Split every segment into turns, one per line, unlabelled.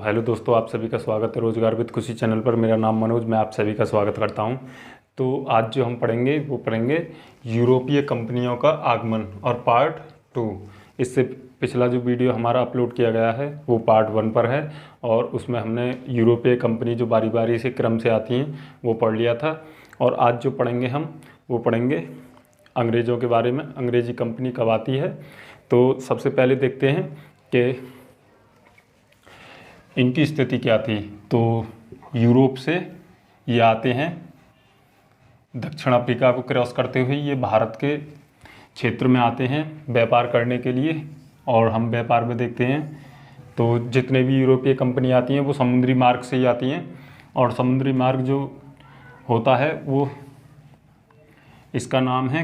Hello दोस्तों, आप सभी का स्वागत है रोजगार विद खुशी चैनल पर। मेरा नाम मनोज, मैं आप सभी का स्वागत करता हूं। तो आज जो हम पढ़ेंगे वो पढ़ेंगे यूरोपीय कंपनियों का आगमन और पार्ट 2। इससे पिछला जो वीडियो हमारा अपलोड किया गया है वो पार्ट 1 पर है और उसमें हमने यूरोपीय कंपनी जो बारी बारी से क्रम से आती हैं वो पढ़ लिया था। और आज जो पढ़ेंगे हम वो पढ़ेंगे अंग्रेज़ों के बारे में, अंग्रेज़ी कंपनी कब आती है। तो सबसे पहले देखते हैं कि इनकी स्थिति क्या थी। तो यूरोप से ये आते हैं, दक्षिण अफ्रीका को क्रॉस करते हुए ये भारत के क्षेत्र में आते हैं व्यापार करने के लिए। और हम व्यापार में देखते हैं तो जितने भी यूरोपीय कंपनी आती हैं वो समुद्री मार्ग से ही आती हैं। और समुद्री मार्ग जो होता है वो इसका नाम है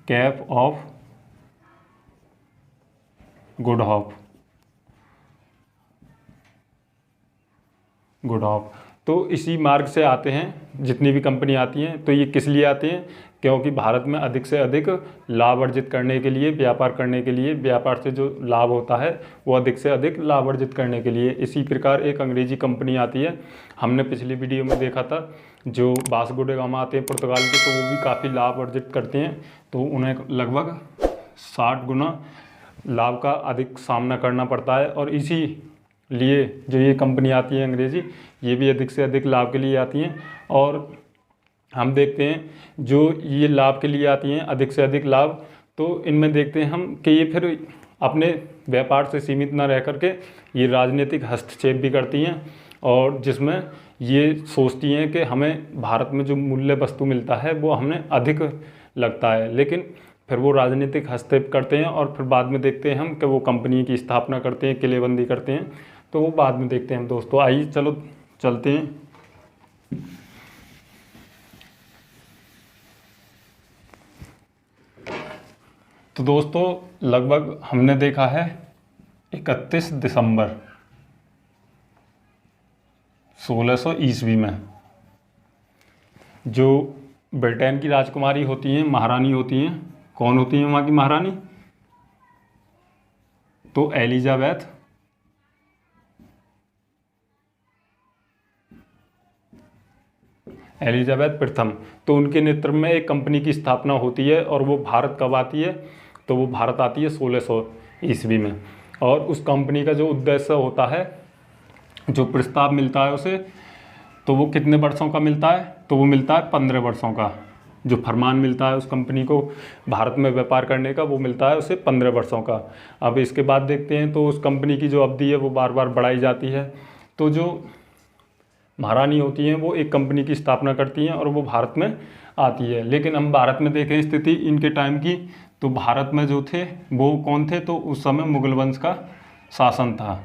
केप ऑफ गुड होप। तो इसी मार्ग से आते हैं जितनी भी कंपनी आती हैं। तो ये किस लिए आते हैं? क्योंकि भारत में अधिक से अधिक लाभ अर्जित करने के लिए, व्यापार करने के लिए, व्यापार से जो लाभ होता है वो अधिक से अधिक लाभ अर्जित करने के लिए। इसी प्रकार एक अंग्रेजी कंपनी आती है, हमने पिछली वीडियो में देखा था, जो वास्को डी गामा आते हैं पुर्तगाल के, तो वो भी काफ़ी लाभ अर्जित करते हैं। तो उन्हें लगभग 60 गुना लाभ का अधिक सामना करना पड़ता है। और इसी लिए जो ये कंपनी आती है अंग्रेज़ी, ये भी अधिक से अधिक लाभ के लिए आती हैं। और हम देखते हैं जो ये लाभ के लिए आती हैं, अधिक से अधिक लाभ, तो इनमें देखते हैं हम कि ये फिर अपने व्यापार से सीमित ना रह करके ये राजनीतिक हस्तक्षेप भी करती हैं। और जिसमें ये सोचती हैं कि हमें भारत में जो मूल्य वस्तु मिलता है वो हमें अधिक लगता है, लेकिन फिर वो राजनीतिक हस्तक्षेप करते हैं। और फिर बाद में देखते हैं हम कि वो कंपनी की स्थापना करते हैं, किलेबंदी करते हैं, तो वो बाद में देखते हैं हम दोस्तों। आइए चलो चलते हैं। तो दोस्तों लगभग हमने देखा है 31 दिसंबर 1600 ईस्वी में जो ब्रिटेन की राजकुमारी होती हैं, महारानी होती हैं। कौन होती हैं वहाँ की महारानी? तो एलिजाबेथ प्रथम। तो उनके नेतृत्व में एक कंपनी की स्थापना होती है। और वो भारत कब आती है? तो वो भारत आती है 1600 ईस्वी में। और उस कंपनी का जो उद्देश्य होता है, जो प्रस्ताव मिलता है उसे, तो वो कितने वर्षों का मिलता है? तो वो मिलता है 15 वर्षों का। जो फरमान मिलता है उस कंपनी को भारत में व्यापार करने का, वो मिलता है उसे 15 वर्षों का। अब इसके बाद देखते हैं तो उस कंपनी की जो अवधि है वो बार बार बढ़ाई जाती है। तो जो महारानी होती हैं वो एक कंपनी की स्थापना करती हैं और वो भारत में आती है। लेकिन हम भारत में देखें स्थिति इनके टाइम की, तो भारत में जो थे वो कौन थे? तो उस समय मुगल वंश का शासन था,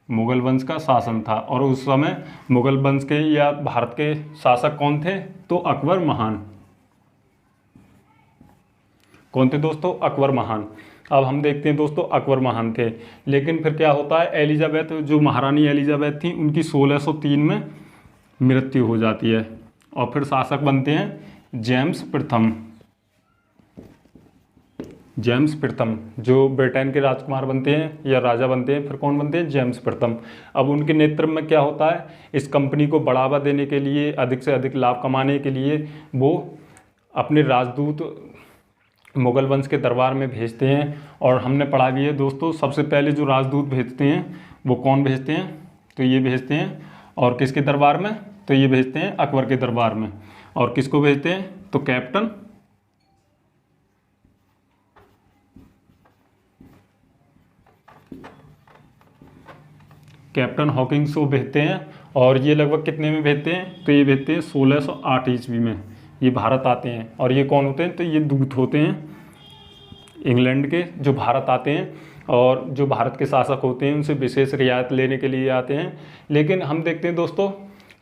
मुगल वंश का शासन था। और उस समय मुगल वंश के या भारत के शासक कौन थे? तो अकबर महान। कौन थे दोस्तों? अकबर महान। अब हम देखते हैं दोस्तों अकबर महान थे। लेकिन फिर क्या होता है, एलिजाबेथ, जो महारानी एलिजाबेथ थी, उनकी 1603 में मृत्यु हो जाती है। और फिर शासक बनते हैं जेम्स प्रथम। जेम्स प्रथम जो ब्रिटेन के राजकुमार बनते हैं या राजा बनते हैं, फिर कौन बनते हैं? जेम्स प्रथम। अब उनके नेतृत्व में क्या होता है, इस कंपनी को बढ़ावा देने के लिए, अधिक से अधिक लाभ कमाने के लिए वो अपने राजदूत मुगल वंश के दरबार में भेजते हैं। और हमने पढ़ा भी है दोस्तों, सबसे पहले जो राजदूत भेजते हैं वो कौन भेजते हैं? तो ये भेजते हैं। और किसके दरबार में? तो ये भेजते हैं अकबर के दरबार में। और किसको भेजते हैं? तो कैप्टन हॉकिंस को भेजते हैं। और ये लगभग कितने में भेजते हैं? तो ये भेजते हैं 1608 ईस्वी में ये भारत आते हैं। और ये कौन होते हैं? तो ये दूत होते हैं इंग्लैंड के, जो भारत आते हैं। और जो भारत के शासक होते हैं उनसे विशेष रियायत लेने के लिए आते हैं। लेकिन हम देखते हैं दोस्तों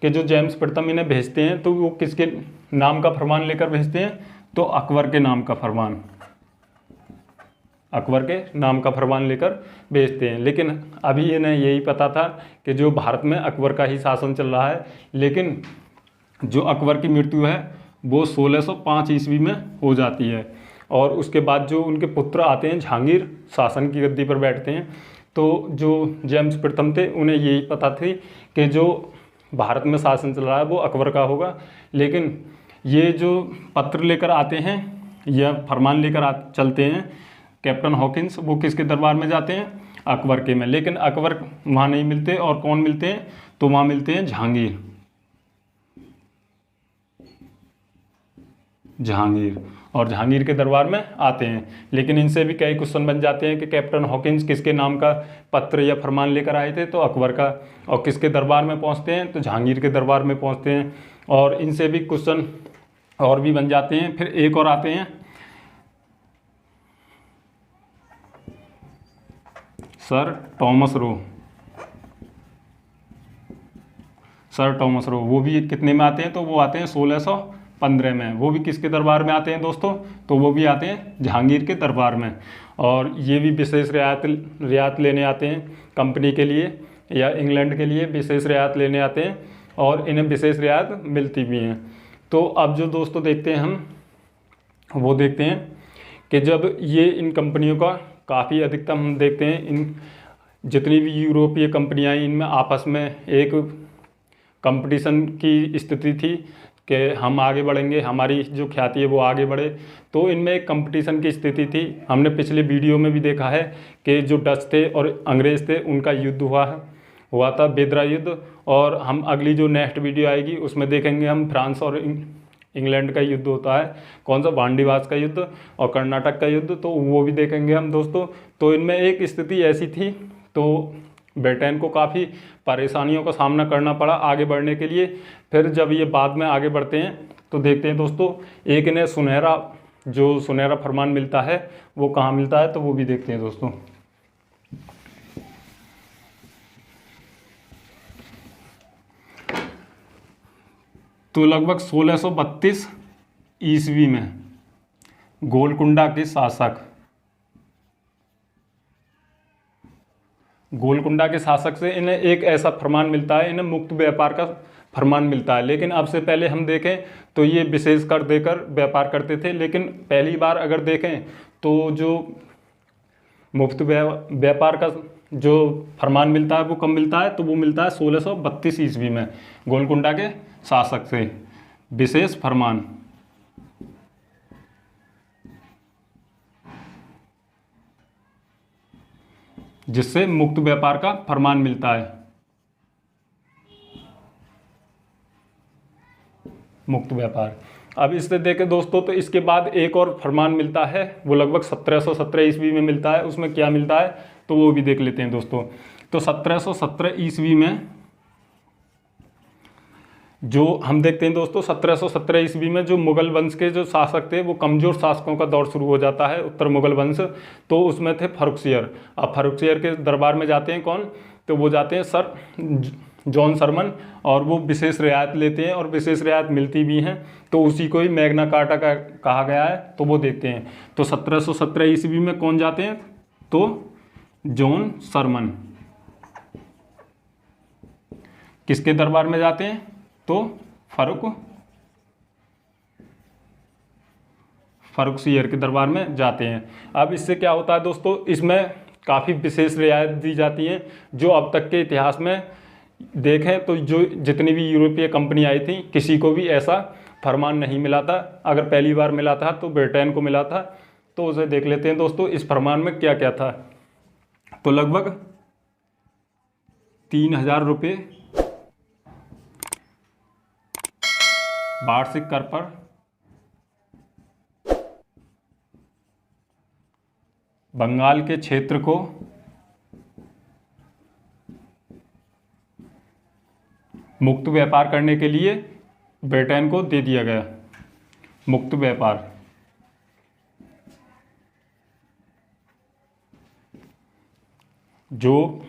कि जो जेम्स प्रथम इन्हें भेजते हैं तो वो किसके नाम का फरमान लेकर भेजते हैं? तो अकबर के नाम का फरमान, अकबर के नाम का फरमान लेकर भेजते हैं। लेकिन अभी इन्हें यही पता था कि जो भारत में अकबर का ही शासन चल रहा है। लेकिन जो अकबर की मृत्यु है वो 1605 ईस्वी में हो जाती है। और उसके बाद जो उनके पुत्र आते हैं, जहांगीर शासन की गद्दी पर बैठते हैं। तो जो जेम्स प्रथम थे उन्हें यही पता थी कि जो भारत में शासन चल रहा है वो अकबर का होगा, लेकिन ये जो पत्र लेकर आते हैं या फरमान लेकर चलते हैं कैप्टन हॉकिंस, वो किसके दरबार में जाते हैं? अकबर के में। लेकिन अकबर वहाँ नहीं मिलते, और कौन मिलते हैं? तो वहाँ मिलते हैं जहांगीर। और जहांगीर के दरबार में आते हैं। लेकिन इनसे भी कई क्वेश्चन बन जाते हैं कि कैप्टन हॉकिंस किसके नाम का पत्र या फरमान लेकर आए थे? तो अकबर का। और किसके दरबार में पहुंचते हैं? तो जहांगीर के दरबार में पहुंचते हैं। और इनसे भी क्वेश्चन और भी बन जाते हैं। फिर एक और आते हैं सर टॉमस रो। वो भी कितने में आते हैं? तो वो आते हैं 1615 में। वो भी किसके दरबार में आते हैं दोस्तों? तो वो भी आते हैं जहांगीर के दरबार में। और ये भी विशेष रियायत लेने आते हैं कंपनी के लिए या इंग्लैंड के लिए विशेष रियायत लेने आते हैं, और इन्हें विशेष रियायत मिलती भी हैं। तो अब जो दोस्तों देखते हैं हम, वो देखते हैं कि जब ये इन कंपनियों का काफ़ी अधिकतम हम देखते हैं, इन जितनी भी यूरोपीय कंपनियां इनमें आपस में एक कंपटीशन की स्थिति थी कि हम आगे बढ़ेंगे, हमारी जो ख्याति है वो आगे बढ़े। तो इनमें एक कंपटीशन की स्थिति थी। हमने पिछले वीडियो में भी देखा है कि जो डच थे और अंग्रेज़ थे उनका युद्ध हुआ था, बेदरा युद्ध। और हम अगली जो नेक्स्ट वीडियो आएगी उसमें देखेंगे हम फ्रांस और इंग्लैंड का युद्ध होता है, कौन सा? वांडीवास का युद्ध और कर्नाटक का युद्ध, तो वो भी देखेंगे हम दोस्तों। तो इनमें एक स्थिति ऐसी थी, तो ब्रिटेन को काफ़ी परेशानियों का सामना करना पड़ा आगे बढ़ने के लिए। फिर जब ये बाद में आगे बढ़ते हैं तो देखते हैं दोस्तों, एक इन्हें सुनहरा फरमान मिलता है, वो कहाँ मिलता है? तो वो भी देखते हैं दोस्तों। तो लगभग 1632 ईस्वी में गोलकुंडा के शासक से इन्हें एक ऐसा फरमान मिलता है, इन्हें मुक्त व्यापार का फरमान मिलता है। लेकिन अब से पहले हम देखें तो ये विशेष कर देकर व्यापार करते थे, लेकिन पहली बार अगर देखें तो जो मुफ्त व्यापार का जो फरमान मिलता है वो कब मिलता है? तो वो मिलता है 1632 ईस्वी में गोलकुंडा के शासक से विशेष फरमान। जिससे मुक्त व्यापार का फरमान मिलता है, मुक्त व्यापार। अब इससे देखें दोस्तों तो इसके बाद एक और फरमान मिलता है, वो लगभग 1717 ईस्वी में मिलता है। उसमें क्या मिलता है तो वो भी देख लेते हैं दोस्तों। तो 1717 ईस्वी में जो हम देखते हैं दोस्तों, 1717 ईस्वी में जो मुगल वंश के जो शासक थे वो कमज़ोर शासकों का दौर शुरू हो जाता है, उत्तर मुगल वंश। तो उसमें थे फर्रुखसियर। अब फर्रुखसियर के दरबार में जाते हैं कौन? तो वो जाते हैं सर जॉन सरमन, और वो विशेष रियायत लेते हैं और विशेष रियायत मिलती भी हैं। तो उसी को ही मैग्ना कार्टा का कहा गया है। तो वो देखते हैं। तो 1717 ईस्वी में कौन जाते हैं? तो जॉन सरमन। किसके दरबार में जाते हैं? तो फर्रुखसियर के दरबार में जाते हैं। अब इससे क्या होता है दोस्तों, इसमें काफ़ी विशेष रियायत दी जाती हैं जो अब तक के इतिहास में देखें तो जो जितनी भी यूरोपीय कंपनी आई थी किसी को भी ऐसा फरमान नहीं मिला था। अगर पहली बार मिला था तो ब्रिटेन को मिला था। तो उसे देख लेते हैं दोस्तों, इस फरमान में क्या क्या था। तो लगभग 3000 रुपये वार्षिक कर पर बंगाल के क्षेत्र को मुक्त व्यापार करने के लिए ब्रिटेन को दे दिया गया। मुक्त व्यापार। जो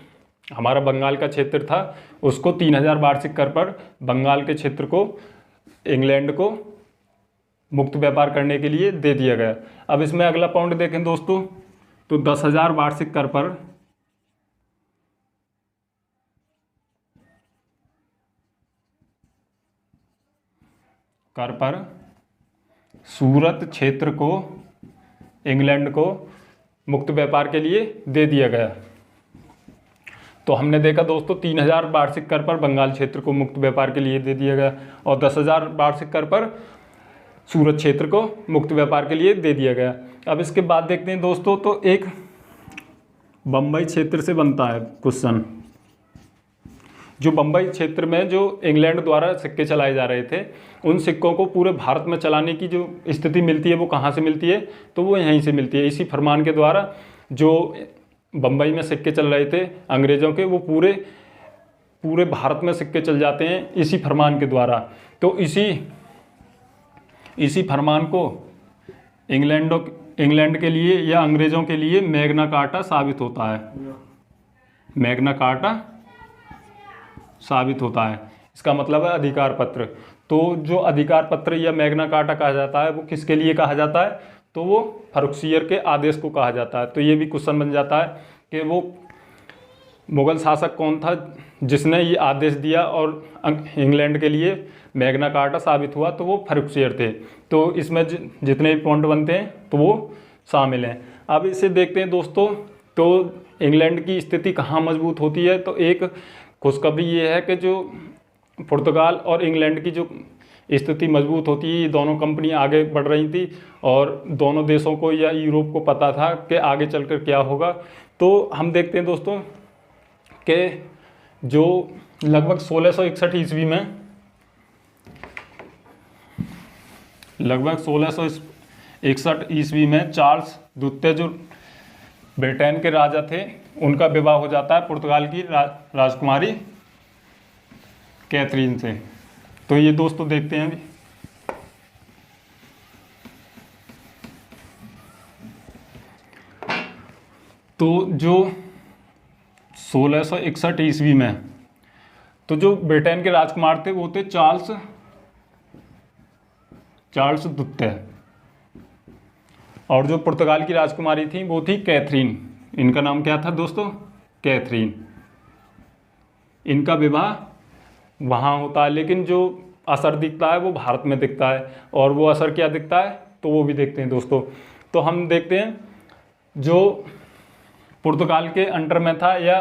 हमारा बंगाल का क्षेत्र था उसको 3000 वार्षिक कर पर बंगाल के क्षेत्र को इंग्लैंड को मुक्त व्यापार करने के लिए दे दिया गया। अब इसमें अगला पॉइंट देखें दोस्तों, तो 10,000 वार्षिक कर पर सूरत क्षेत्र को इंग्लैंड को मुक्त व्यापार के लिए दे दिया गया। तो हमने देखा दोस्तों 3000 वार्षिक कर पर बंगाल क्षेत्र को मुक्त व्यापार के लिए दे दिया गया और 10,000 वार्षिक कर पर सूरत क्षेत्र को मुक्त व्यापार के लिए दे दिया गया। अब इसके बाद देखते हैं दोस्तों, तो एक बम्बई क्षेत्र से बनता है क्वेश्चन। जो बम्बई क्षेत्र में जो इंग्लैंड द्वारा सिक्के चलाए जा रहे थे, उन सिक्कों को पूरे भारत में चलाने की जो स्थिति मिलती है वो कहाँ से मिलती है, तो वो यहीं से मिलती है। इसी फरमान के द्वारा जो बम्बई में सिक्के चल रहे थे अंग्रेज़ों के, वो पूरे भारत में सिक्के चल जाते हैं इसी फरमान के द्वारा। तो इसी फरमान को इंग्लैंड के लिए या अंग्रेज़ों के लिए मैग्ना कार्टा साबित होता है। मैग्ना कार्टा साबित होता है, इसका मतलब है अधिकार पत्र। तो जो अधिकार पत्र या मैग्ना कार्टा कहा जाता है वो किसके लिए कहा जाता है, तो वो फर्रुखसियर के आदेश को कहा जाता है। तो ये भी क्वेश्चन बन जाता है कि वो मुगल शासक कौन था जिसने ये आदेश दिया और इंग्लैंड के लिए मैग्ना कार्टा साबित हुआ, तो वो फर्रुखसियर थे। तो इसमें जितने भी पॉइंट बनते हैं तो वो शामिल हैं। अब इसे देखते हैं दोस्तों, तो इंग्लैंड की स्थिति कहाँ मजबूत होती है, तो एक खुशखबरी ये है कि जो पुर्तगाल और इंग्लैंड की जो स्थिति मजबूत होती है, ये दोनों कंपनी आगे बढ़ रही थी और दोनों देशों को या यूरोप को पता था कि आगे चलकर क्या होगा। तो हम देखते हैं दोस्तों कि जो लगभग 1661 ईस्वी में, लगभग 1661 ईस्वी में चार्ल्स द्वितीय जो ब्रिटेन के राजा थे, उनका विवाह हो जाता है पुर्तगाल की राजकुमारी कैथरीन से। तो ये दोस्तों देखते हैं अभी। तो जो 1661 ईस्वी में, तो जो ब्रिटेन के राजकुमार थे वो थे चार्ल्स द्वितीय, और जो पुर्तगाल की राजकुमारी थी वो थी कैथरीन। इनका नाम क्या था दोस्तों, कैथरीन। इनका विवाह वहाँ होता है, लेकिन जो असर दिखता है वो भारत में दिखता है। और वो असर क्या दिखता है, तो वो भी देखते हैं दोस्तों। तो हम देखते हैं जो पुर्तगाल के अंडर में था या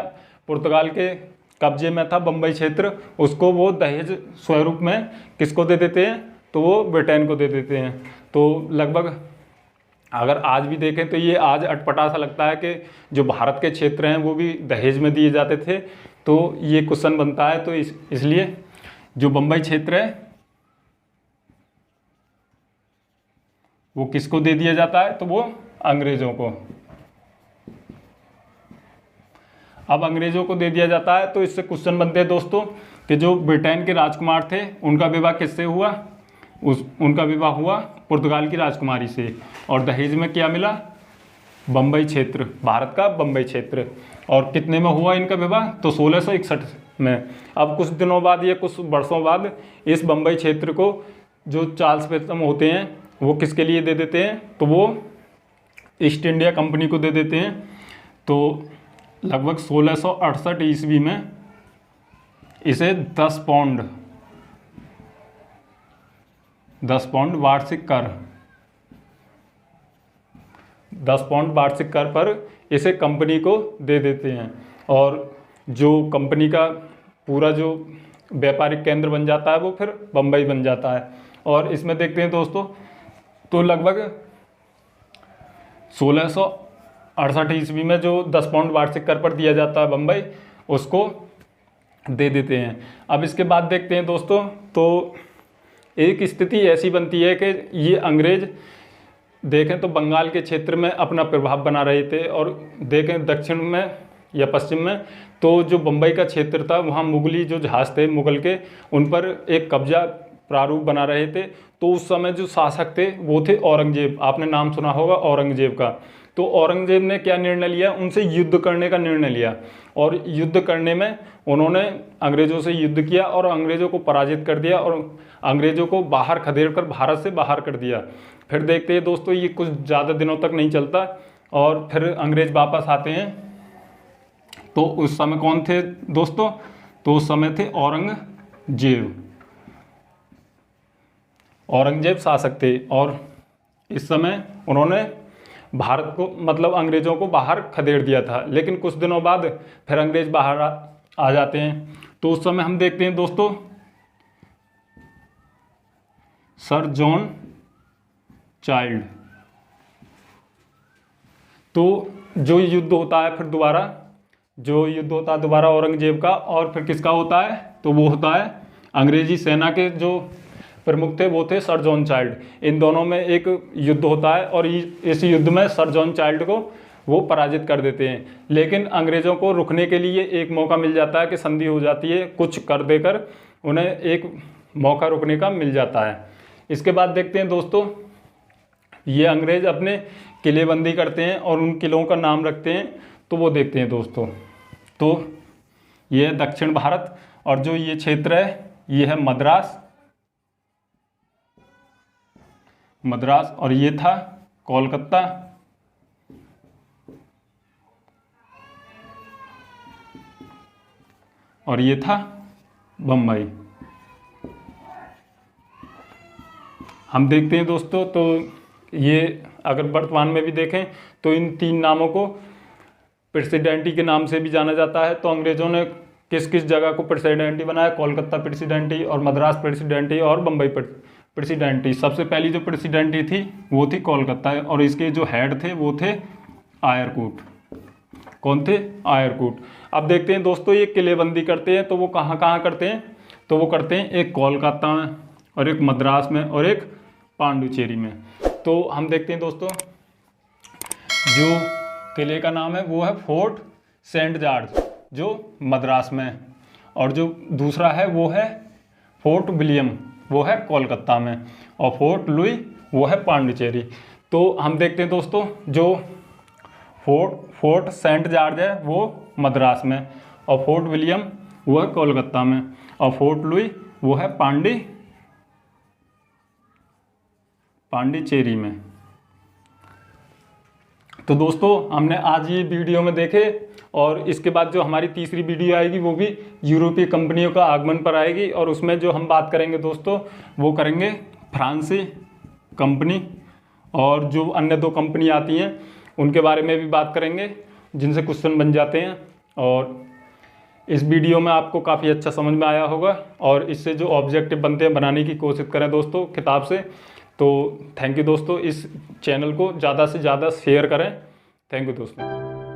पुर्तगाल के कब्जे में था बम्बई क्षेत्र, उसको वो दहेज स्वरूप में किसको दे देते हैं, तो वो ब्रिटेन को दे देते हैं। तो लगभग अगर आज भी देखें तो ये आज अटपटा सा लगता है कि जो भारत के क्षेत्र हैं वो भी दहेज में दिए जाते थे। तो ये क्वेश्चन बनता है। तो इसलिए जो बम्बई क्षेत्र है वो किसको दे दिया जाता है, तो वो अंग्रेज़ों को। अब अंग्रेज़ों को दे दिया जाता है, तो इससे क्वेश्चन बनते हैं दोस्तों कि जो ब्रिटेन के राजकुमार थे उनका विवाह किससे हुआ, उनका विवाह हुआ पुर्तगाल की राजकुमारी से, और दहेज में क्या मिला, बम्बई क्षेत्र, भारत का बम्बई क्षेत्र। और कितने में हुआ इनका विवाह, तो 1661 में। अब कुछ दिनों बाद या कुछ वर्षों बाद इस बम्बई क्षेत्र को जो चार्ल्स प्रथम होते हैं वो किसके लिए दे देते हैं, तो वो ईस्ट इंडिया कंपनी को दे देते हैं। तो लगभग 1668 ईस्वी में इसे 10 पाउंड वार्षिक कर, 10 पाउंड वार्षिक कर पर इसे कंपनी को दे देते हैं। और जो कंपनी का पूरा जो व्यापारिक केंद्र बन जाता है वो फिर बम्बई बन जाता है। और इसमें देखते हैं दोस्तों, तो लगभग 1668 ईस्वी में जो 10 पाउंड वार्षिक कर पर दिया जाता है बम्बई, उसको दे देते हैं। अब इसके बाद देखते हैं दोस्तों, तो एक स्थिति ऐसी बनती है कि ये अंग्रेज देखें तो बंगाल के क्षेत्र में अपना प्रभाव बना रहे थे, और देखें दक्षिण में या पश्चिम में तो जो बम्बई का क्षेत्र था वहाँ मुगली जो जहाज़ थे मुगल के, उन पर एक कब्जा प्रारूप बना रहे थे। तो उस समय जो शासक थे वो थे औरंगजेब। आपने नाम सुना होगा औरंगजेब का। तो औरंगजेब ने क्या निर्णय लिया, उनसे युद्ध करने का निर्णय लिया, और युद्ध करने में उन्होंने अंग्रेज़ों से युद्ध किया और अंग्रेज़ों को पराजित कर दिया और अंग्रेज़ों को बाहर खदेड़ कर भारत से बाहर कर दिया। फिर देखते हैं दोस्तों, ये कुछ ज़्यादा दिनों तक नहीं चलता और फिर अंग्रेज़ वापस आते हैं। तो उस समय कौन थे दोस्तों, तो उस समय थे औरंगजेब शासक थे। और इस समय उन्होंने भारत को मतलब अंग्रेज़ों को बाहर खदेड़ दिया था। लेकिन कुछ दिनों बाद फिर अंग्रेज़ बाहर आ जाते हैं। तो उस समय हम देखते हैं दोस्तों सर जॉन चाइल्ड। तो जो युद्ध होता है फिर दोबारा औरंगजेब का और फिर किसका होता है, तो वो होता है अंग्रेजी सेना के जो प्रमुख थे वो थे सर जॉन चाइल्ड। इन दोनों में एक युद्ध होता है और इस युद्ध में सर जॉन चाइल्ड को वो पराजित कर देते हैं। लेकिन अंग्रेज़ों को रुकने के लिए एक मौका मिल जाता है कि संधि हो जाती है, कुछ कर देकर उन्हें एक मौका रुकने का मिल जाता है। इसके बाद देखते हैं दोस्तों, ये अंग्रेज़ अपने किलेबंदी करते हैं और उन किलों का नाम रखते हैं। तो वो देखते हैं दोस्तों, तो ये है दक्षिण भारत और जो ये क्षेत्र है ये है मद्रास और ये था कोलकाता और ये था बम्बई। हम देखते हैं दोस्तों, तो ये अगर वर्तमान में भी देखें तो इन 3 नामों को प्रेसिडेंटी के नाम से भी जाना जाता है। तो अंग्रेज़ों ने किस किस जगह को प्रेसिडेंटी बनाया, कोलकाता प्रेसिडेंटी और मद्रास प्रेसिडेंटी और बम्बई प्रेसिडेंटी। सबसे पहली जो प्रेसिडेंटी थी वो थी कोलकाता और इसके जो हेड थे वो थे आयरकूट। कौन थे? आयरकूट। अब देखते हैं दोस्तों, ये किलेबंदी करते हैं तो वो कहाँ कहाँ करते हैं, तो वो करते हैं एक कोलकाता में और एक मद्रास में और एक पांडुचेरी में। तो हम देखते हैं दोस्तों, जो किले का नाम है वो है फोर्ट सेंट जॉर्ज जो मद्रास में, और जो दूसरा है वो है फोर्ट विलियम वो है कोलकाता में, और फोर्ट लुई वो है पांडुचेरी। तो हम देखते हैं दोस्तों, जो फोर्ट सेंट जॉर्ज है वो मद्रास में, और फोर्ट विलियम वो है कोलकाता में, और फोर्ट लुई वो है पांडिचेरी में। तो दोस्तों हमने आज ये वीडियो में देखे, और इसके बाद जो हमारी तीसरी वीडियो आएगी वो भी यूरोपीय कंपनियों का आगमन पर आएगी, और उसमें जो हम बात करेंगे दोस्तों वो करेंगे फ्रांसी कंपनी, और जो अन्य 2 कंपनी आती हैं उनके बारे में भी बात करेंगे जिनसे क्वेश्चन बन जाते हैं। और इस वीडियो में आपको काफ़ी अच्छा समझ में आया होगा, और इससे जो ऑब्जेक्टिव बनते हैं बनाने की कोशिश करें दोस्तों किताब से। तो थैंक यू दोस्तों, इस चैनल को ज़्यादा से ज़्यादा शेयर करें। थैंक यू दोस्तों।